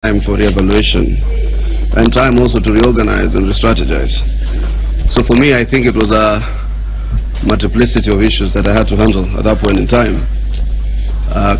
time for re-evaluation and time also to reorganize and re-strategize. So for me, I think it was a multiplicity of issues that I had to handle at that point in time,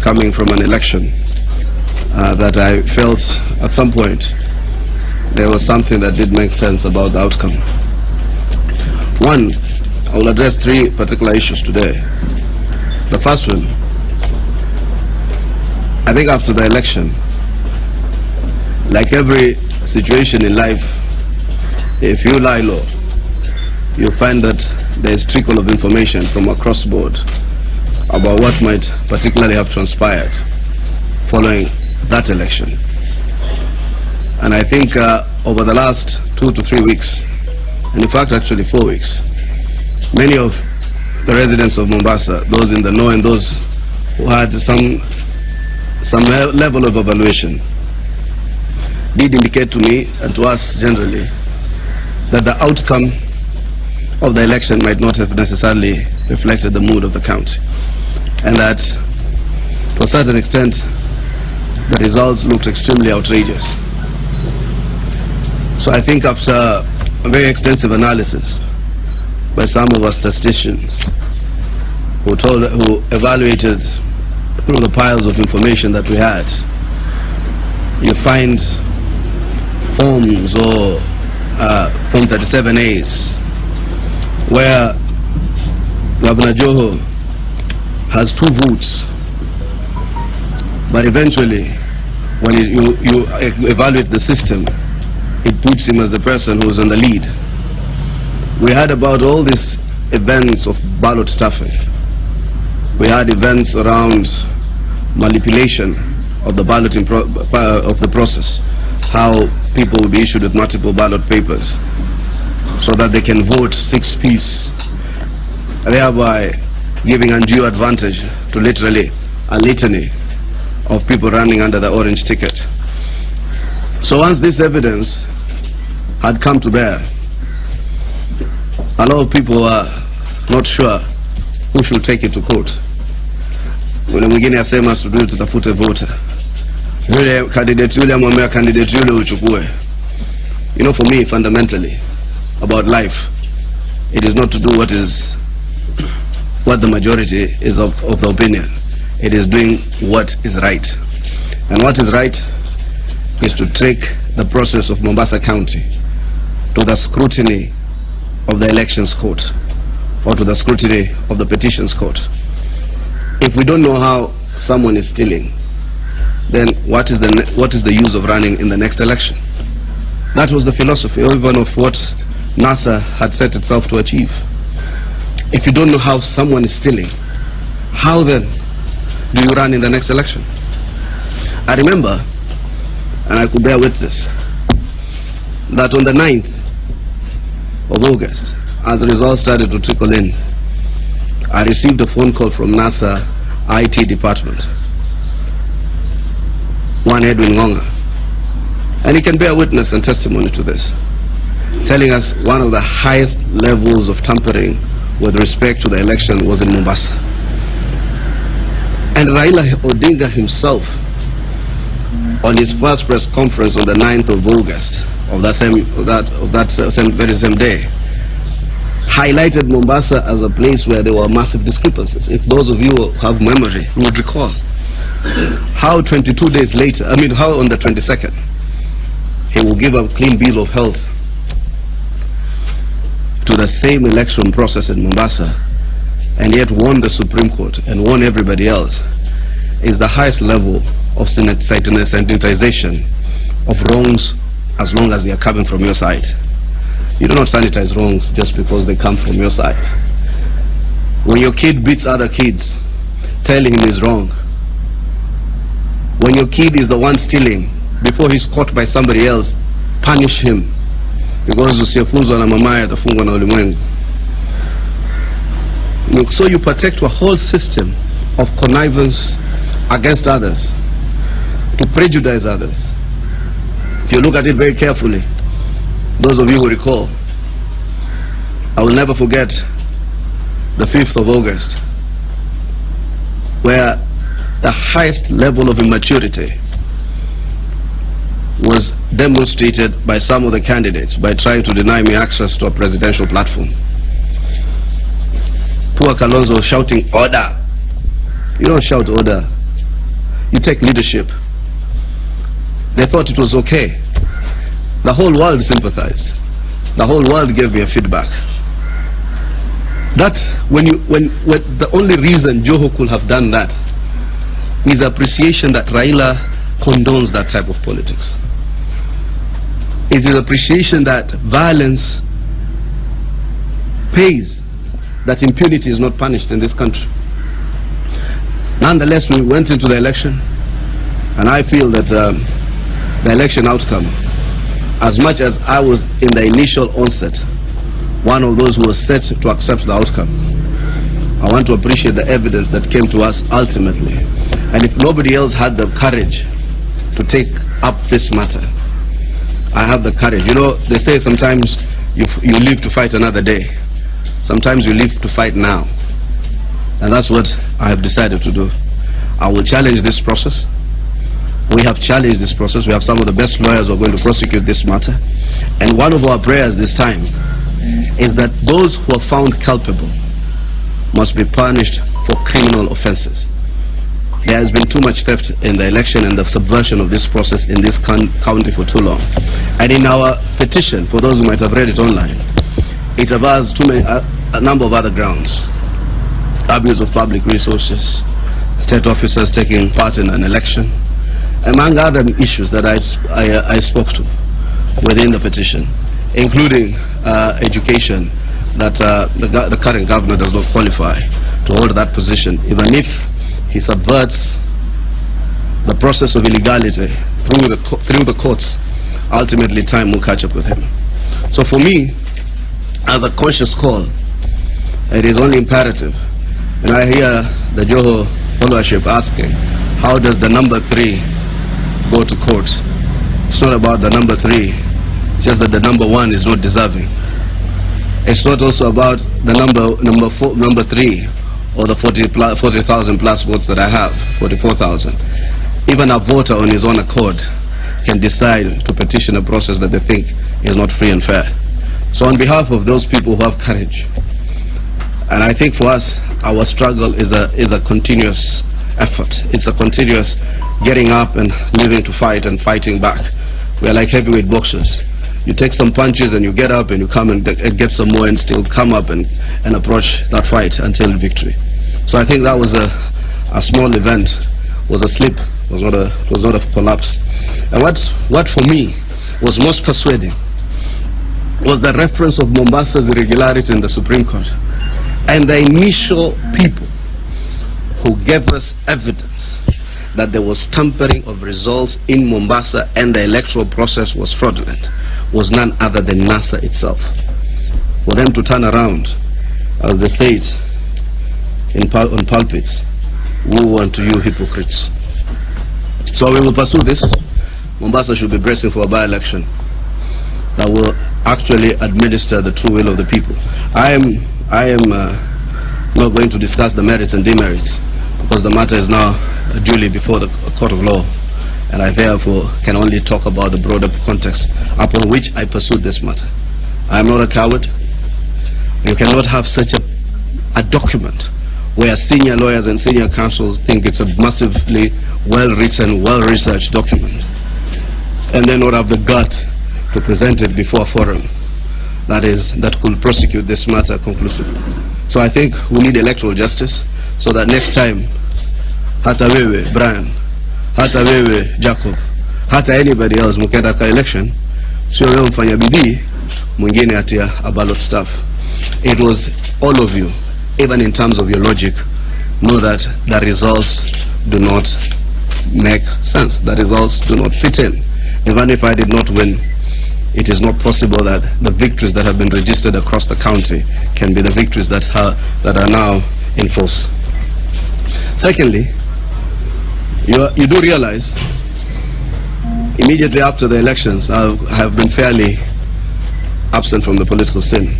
coming from an election that I felt at some point there was something that did make sense about the outcome. One, I will address three particular issues today. The first one, I think after the election, like every situation in life, if you lie low, you find that there is trickle of information from across board about what might particularly have transpired following that election. And I think over the last 2 to 3 weeks, and in fact actually 4 weeks, many of the residents of Mombasa, those in the know and those who had some level of evaluation, did indicate to me and to us generally that the outcome of the election might not have necessarily reflected the mood of the county, and that to a certain extent the results looked extremely outrageous. So I think after a very extensive analysis by some of our statisticians who evaluated through the piles of information that we had, you find forms or Form 37As where Governor Joho has 2 votes, but eventually when you evaluate the system, it puts him as the person who's on the lead. We had about all these events of ballot stuffing. We had events around manipulation of the balloting of the process, how people will be issued with multiple ballot papers so that they can vote 6 piece, thereby giving undue advantage to literally a litany of people running under the orange ticket. So once this evidence had come to bear, a lot of people are not sure who should take it to court. When mwingine asema subiri tutafute voter, yule candidate yule amwambia candidate yule uchukue. You know, for me fundamentally about life, it is not to do what the majority is of the opinion. It is doing what is right, and what is right is to take the process of Mombasa County to the scrutiny of the elections court or to the scrutiny of the petitions court. If we don't know how someone is stealing, then what is the use of running in the next election? That was the philosophy even of what NASA had set itself to achieve. If you don't know how someone is stealing, how then do you run in the next election? I remember, and I could bear witness, that on the 9th of August, as the results started to trickle in, I received a phone call from NASA IT department, one Edwin Ngonga, and he can bear witness and testimony to this, telling us one of the highest levels of tampering with respect to the election was in Mombasa. And Raila Odinga himself, on his first press conference on the 9th of August of that very same day, highlighted Mombasa as a place where there were massive discrepancies. If those of you have memory, you would recall how 22 days later, how on the 22nd, he will give a clean bill of health to the same election process in Mombasa, and yet won the Supreme Court and won everybody else, is the highest level of sanitization of wrongs as long as they are coming from your side. You do not sanitize wrongs just because they come from your side. When your kid beats other kids, telling him he's wrong. When your kid is the one stealing, before he's caught by somebody else, punish him. Because usiyefunzwa na mamaye atafungwa na ulimwengu. So you protect a whole system of connivance against others, to prejudice others. If you look at it very carefully, those of you who recall, I will never forget the 5th of August, where the highest level of immaturity demonstrated by some of the candidates by trying to deny me access to a presidential platform. Poor Kalonzo was shouting, "Order!" You don't shout order. You take leadership. They thought it was okay. The whole world sympathized. The whole world gave me a feedback. That when the only reason Joho could have done that is appreciation that Raila condones that type of politics. It is appreciation that violence pays, that impunity is not punished in this country. Nonetheless, we went into the election, and I feel that the election outcome, as much as I was in the initial onset one of those who was set to accept the outcome, I want to appreciate the evidence that came to us ultimately. And if nobody else had the courage to take up this matter, I have the courage. You know, they say sometimes you live to fight another day. Sometimes you live to fight now. And that's what I have decided to do. I will challenge this process. We have challenged this process. We have some of the best lawyers who are going to prosecute this matter. And one of our prayers this time is that those who are found culpable must be punished for criminal offenses. There has been too much theft in the election and the subversion of this process in this county for too long. And in our petition, for those who might have read it online, it avers a number of other grounds. Abuse of public resources, state officers taking part in an election, among other issues that I spoke to within the petition, including education, that the current governor does not qualify to hold that position, even if he subverts the process of illegality through the courts. Ultimately, time will catch up with him. So for me, as a conscious call, it is only imperative. And I hear the Joho followership asking, how does the number 3 go to court? It's not about the number 3, it's just that the number 1 is not deserving. It's not also about the number 3 or the 40,000 plus votes that I have, 44,000. Even a voter on his own accord can decide to petition a process that they think is not free and fair. So on behalf of those people who have courage, and I think for us, our struggle is a continuous effort. It's a continuous getting up and living to fight and fighting back. We are like heavyweight boxers. You take some punches and you get up and you come and get some more and still come up and approach that fight until victory. So I think that was a small event, was a slip, was not a collapse. And what for me was most persuading was the reference of Mombasa's irregularity in the Supreme Court and the initial people who gave us evidence that there was tampering of results in Mombasa and the electoral process was fraudulent was none other than NASA itself. For them to turn around, as they say it on pulpits, woe unto you hypocrites. So we will pursue this. Mombasa should be bracing for a by-election that will actually administer the true will of the people. I am not going to discuss the merits and demerits, because the matter is now duly before the court of law, and I therefore can only talk about the broader context upon which I pursued this matter. I am not a coward. You cannot have such a document where senior lawyers and senior counsels think it's a massively well-written, well-researched document, and then not have the gut to present it before a forum that could prosecute this matter conclusively. So I think we need electoral justice, so that next time, hata wewe Brian, hata wewe Jacob, hata anybody else mukenda ka election, sio wewe mfanya bidii mwingine atia a ballot stuff. It was all of you, even in terms of your logic, know that the results do not make sense. The results do not fit in. Even if I did not win, it is not possible that the victories that have been registered across the county can be the victories that are now in force. Secondly, you do realize immediately after the elections I have been fairly absent from the political scene,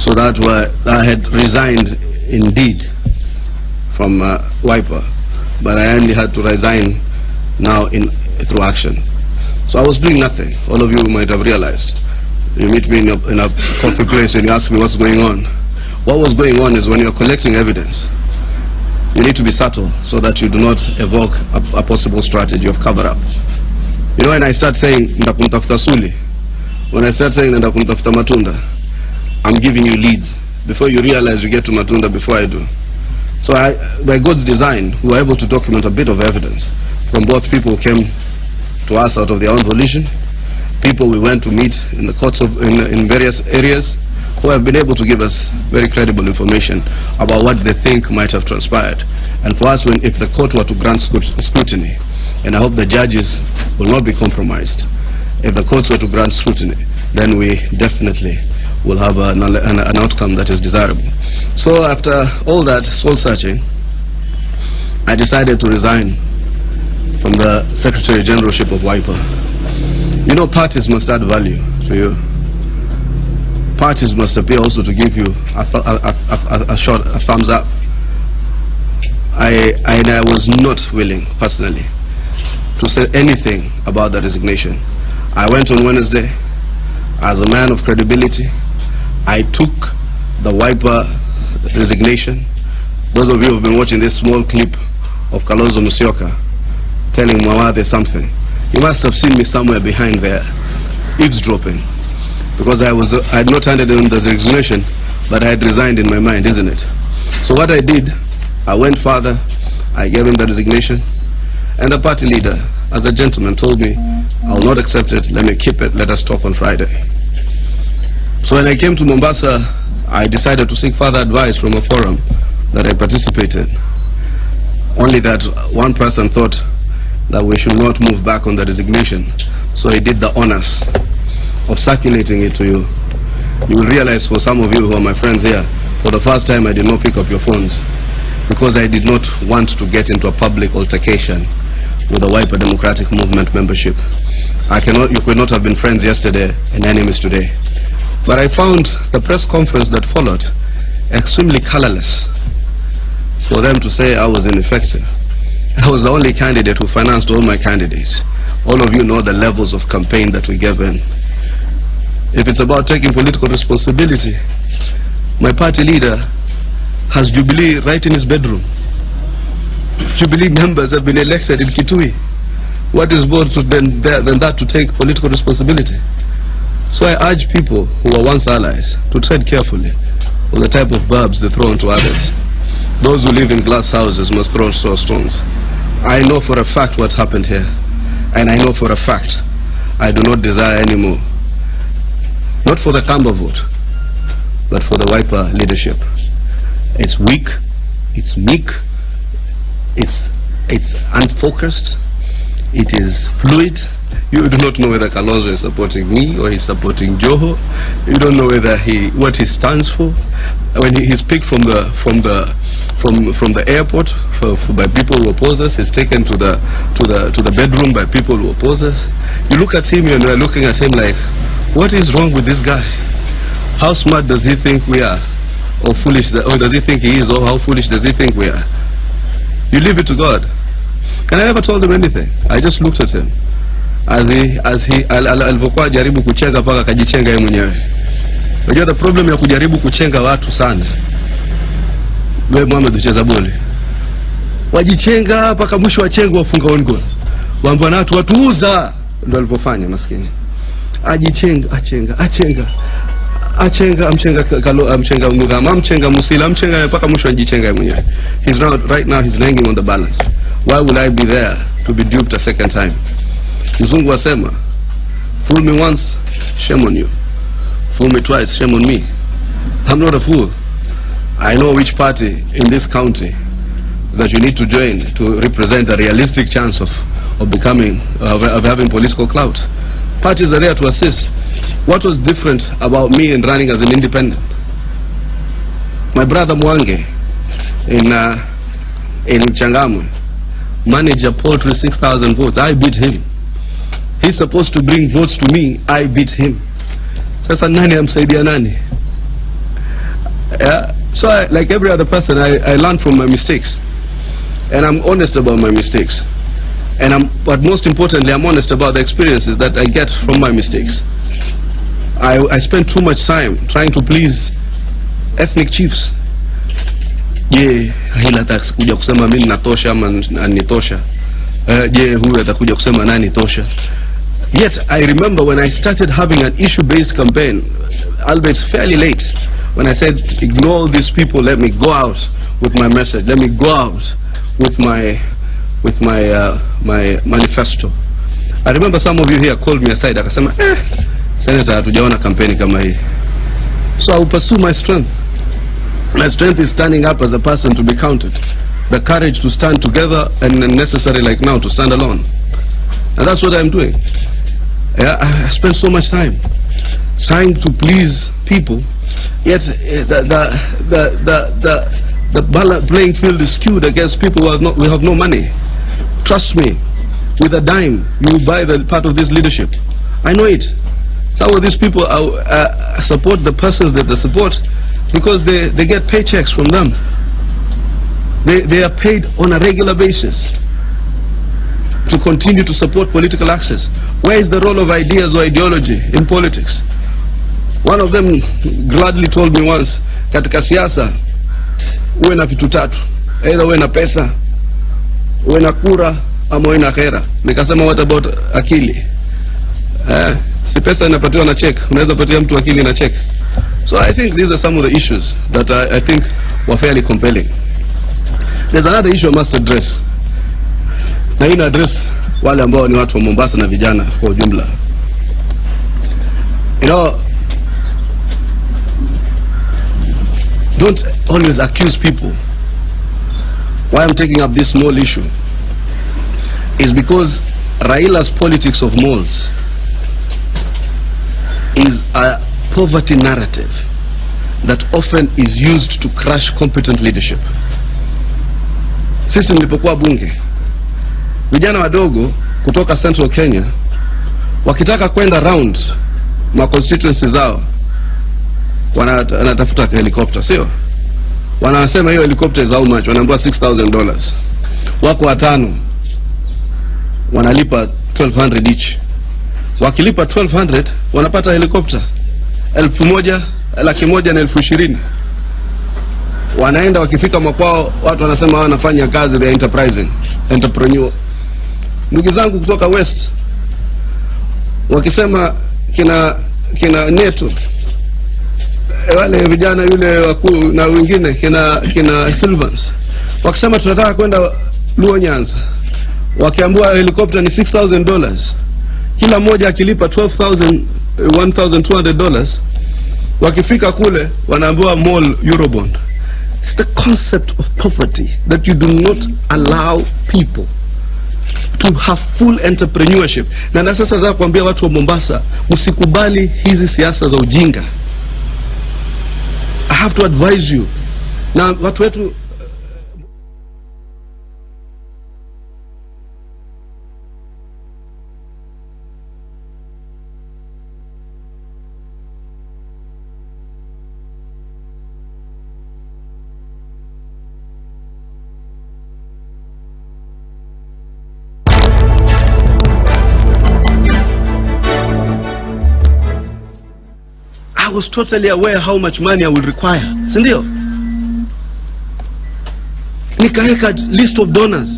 so that I had resigned indeed from Wiper, but I only had to resign now through action. So I was doing nothing. All of you might have realized. You meet me in a coffee place and you ask me what's going on. What was going on is when you're collecting evidence, you need to be subtle so that you do not evoke a possible strategy of cover-up. You know, when I start saying ndakumtafuta Suli, when I start saying ndakumtafuta Matunda, I'm giving you leads. Before you realize you get to Matunda before I do. So by God's design, we were able to document a bit of evidence from both people who came to us out of their own volition, people we went to meet in the courts in various areas, who have been able to give us very credible information about what they think might have transpired. And for us, if the court were to grant scrutiny, and I hope the judges will not be compromised, if the courts were to grant scrutiny, then we definitely will have an outcome that is desirable. So after all that soul searching, I decided to resign from the Secretary Generalship of WIPO. You know, parties must add value to you. Parties must appear also to give you a thumbs up. I was not willing, personally, to say anything about the resignation. I went on Wednesday as a man of credibility. I took the WIPO resignation. Those of you who have been watching this small clip of Kalonzo Musyoka telling Mawathe something, you must have seen me somewhere behind there, eavesdropping, because I had not handed in the resignation, but I had resigned in my mind, isn't it? So what I did, I went further, I gave him the resignation, and the party leader, as a gentleman, told me, I'll not accept it, let me keep it, let us talk on Friday. So when I came to Mombasa, I decided to seek further advice from a forum that I participated. Only that one person thought that we should not move back on the resignation. So he did the honors of circulating it to you. You will realize, for some of you who are my friends here, for the first time I did not pick up your phones because I did not want to get into a public altercation with the WIPO Democratic Movement membership. You could not have been friends yesterday and enemies today. But I found the press conference that followed extremely colorless for them to say I was ineffective. I was the only candidate who financed all my candidates. All of you know the levels of campaign that we gave in. If it's about taking political responsibility, my party leader has Jubilee right in his bedroom. Jubilee members have been elected in Kitui. What is more than that to take political responsibility? So I urge people who were once allies to tread carefully with the type of verbs they throw into others. Those who live in glass houses must throw stones. I know for a fact what happened here, and I know for a fact I do not desire any more. Not for the Kamba vote, but for the WIPO leadership. It's weak, it's meek, it's unfocused, it is fluid. You do not know whether Kalonzo is supporting me or he's supporting Joho. You don't know whether what he stands for. When he's picked from the airport by people who oppose us, he's taken to the bedroom by people who oppose us. You look at him and you're looking at him like, what is wrong with this guy? How smart does he think we are, or foolish? Or does he think he is, or how foolish does he think we are? You leave it to God. And I never told him anything. I just looked at him. Alivyokuwa jaribu kuchenga mpaka akajichenga yeye mwenyewe. Unajua the problem ya kujaribu kuchenga watu sana. Wewe Mohamed ucheza boli. Wajichenga mpaka mwisho wachenga wafunga on goal. Waambia na watu watuuza, ndio alipofanya maskini. Amchenga Mugama, amchenga Musila, amchenga mpaka mwisho ajichenga yeye mwenyewe. Right now he's laying on the balance. Why will I be there to be duped a second time? Mzungu wasema, fool me once, shame on you. Fool me twice, shame on me. I'm not a fool. I know which party in this county that you need to join to represent a realistic chance of having political clout. Parties are there to assist. What was different about me in running as an independent? My brother Mwange in Changamwe managed a poll to 6,000 votes. I beat him. He's supposed to bring votes to me. I beat him. Sasa nani amsaidia nani? So like every other person, I learned from my mistakes. And I'm honest about my mistakes. but most importantly, I'm honest about the experiences that I get from my mistakes. I spend too much time trying to please ethnic chiefs. Je, hila atakuja kusema mimi natosha ama nitosha? Je, huyu atakuja kusema nani tosha? Yet I remember when I started having an issue-based campaign, albeit fairly late, when I said, ignore all these people, let me go out with my message, let me go out with my manifesto. I remember some of you here called me aside, akasema, Senator, hatujaona campaign kama hii. So I will pursue my strength. My strength is standing up as a person to be counted. The courage to stand together, and necessary like now to stand alone. And that's what I'm doing. I spend so much time trying to please people, yet the playing field is skewed against people who have no money. Trust me, with a dime, you buy the part of this leadership. I know it. Some of these people support the persons that they support because they get paychecks from them. They are paid on a regular basis to continue to support political access. Where is the role of ideas or ideology in politics? One of them gladly told me once, katika siasa uwe na vitu tatu, either uwe na pesa, uwe na kura, ama uwe na hera. Nikasema, what about akili? Si pesa inapatiwa na check, unaweza patia mtu akili na check. So I think these are some of the issues that I think were fairly compelling. There's another issue I must address. Na hii address wale ambao ni watu wa Mombasa na vijana kwa ujumla. You know, don't always accuse people. Why I'm taking up this small issue is because Raila's politics of malls is a poverty narrative that often is used to crush competent leadership. Sisi nilipokuwa bunge, vijana wadogo kutoka Central Kenya wakitaka kwenda round ma constituencies zao wanatafuta helicopter, sio? Wanasema hiyo helicopter is how much? Wanaambiwa $6,000. Wako watano wanalipa 1,200 each. Wakilipa 1,200 wanapata helicopter 1,100, 1,100 na 20,000. Wanaenda, wakifika makwao watu wanasema wanafanya kazi, they enterprising, entrepreneur. Ndugu zangu kutoka West wakisema kina Neto, wale vijana yule wakuu na wengine kina Silvans, wakisema tunataka kwenda Luo Nyanza, wakiambiwa helicopter ni $6,000, kila mmoja akilipa $1,200, wakifika kule wanaambiwa mall Eurobond. It's the concept of poverty that you do not allow people to have full entrepreneurship. Na sasa za kuambia watu wa Mombasa, msikubali hizi siasa za ujinga. I have to advise you. Na watu wetu I was totally aware how much money I will require. Sindio? Nikaweka list of donors.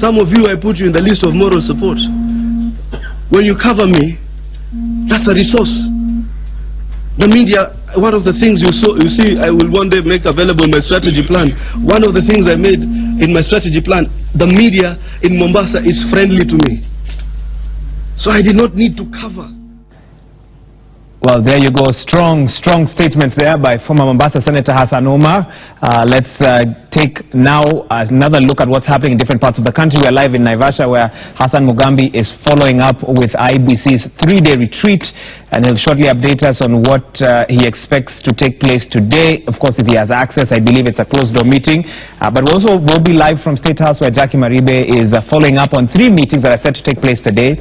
Some of you, I put you in the list of moral support. When you cover me, that's a resource. The media, one of the things you see, I will one day make available in my strategy plan. One of the things I made in my strategy plan, the media in Mombasa is friendly to me. So I did not need to cover. Well, there you go. Strong statements there by former Mombasa Senator Hassan Omar. Let's take now another look at what's happening in different parts of the country. We are live in Naivasha, where Hassan Mugambi is following up with IBC's 3-day retreat, and he'll shortly update us on what he expects to take place today. Of course, if he has access, I believe it's a closed-door meeting. But we'll be live from State House, where Jackie Maribe is following up on 3 meetings that are set to take place today.